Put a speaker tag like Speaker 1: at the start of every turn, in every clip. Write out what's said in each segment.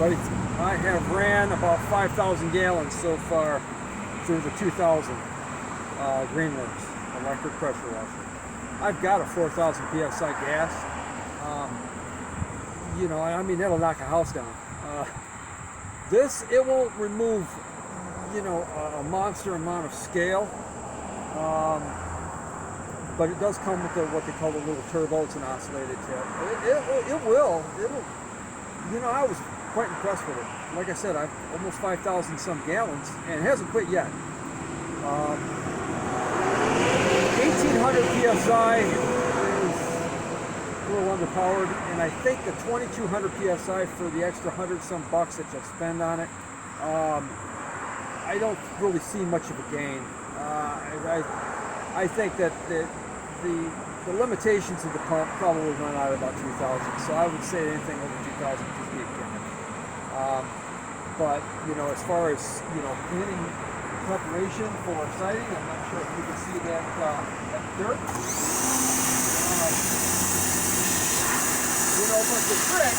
Speaker 1: everybody. I have ran about 5,000 gallons so far through the 2000 Greenworks electric pressure washer. I've got a 4,000 psi gas. You know, I mean, that'll knock a house down. It won't remove, you know, a monster amount of scale. But it does come with what they call the little turbo. It's an oscillated tip. It'll, you know, I was quite impressed with it. Like I said, I've almost 5,000 some gallons, and it hasn't quit yet. 1,800 psi is a little underpowered, and I think the 2,200 psi for the extra 100 some bucks that you'll spend on it, I don't really see much of a gain. I think that the limitations of the pump probably run out about 2,000, so I would say anything over 2,000 would just be a gimmick. But, you know, as far as, you know, painting preparation for siding, I'm not sure if you can see that dirt. You know, but the trick,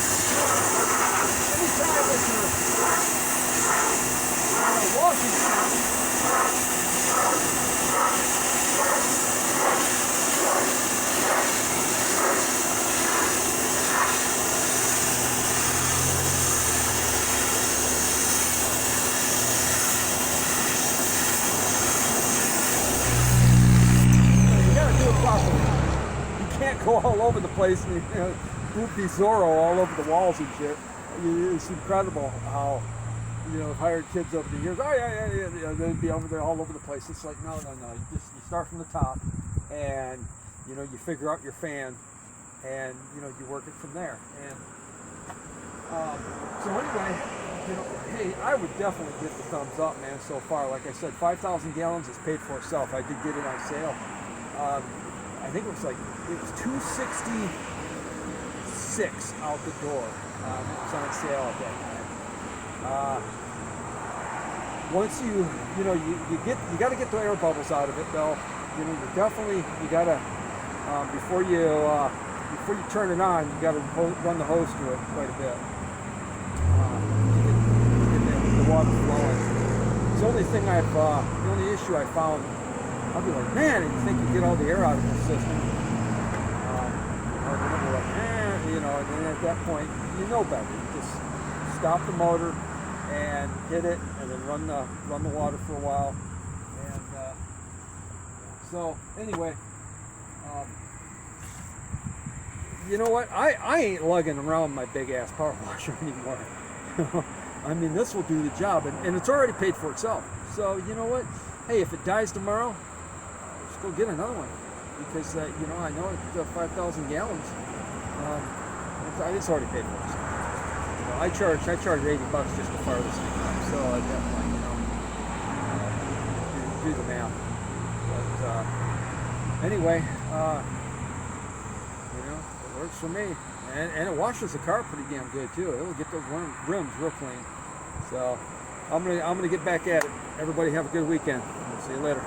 Speaker 1: anytime that you're washing properly. You can't go all over the place and, you know, goofy Zorro all over the walls and shit. It's incredible how, you know, I've hired kids over the years. Oh yeah, they'd be over there all over the place. It's like no. You start from the top, and you know you figure out your fan, and you know you work it from there. And so anyway, you know, hey, I would definitely get the thumbs up, man. So far, like I said, 5,000 gallons is paid for itself. I did get it on sale. I think it was $266 out the door. It was on sale at that time. Once you got to get the air bubbles out of it, though. You know, you got to before you turn it on, you got to run the hose through it quite a bit to get the water flowing. It's the only thing the only issue I found. I'll be like, man, and you think you get all the air out of the system. You know, and then at that point, you know better. You just stop the motor and hit it, and then run the water for a while. And so anyway, you know what? I ain't lugging around my big ass power washer anymore. I mean, this will do the job, and it's already paid for itself. So you know what? Hey, if it dies tomorrow, go get another one, because you know, I know it's 5,000 gallons. It's already paid for itself. You know, I charge $80 just to fire this thing up. So at that point, you know, do the math. But anyway, you know, it works for me, and it washes the car pretty damn good too. It'll get those rims real clean. So I'm gonna get back at it. Everybody have a good weekend. See you later.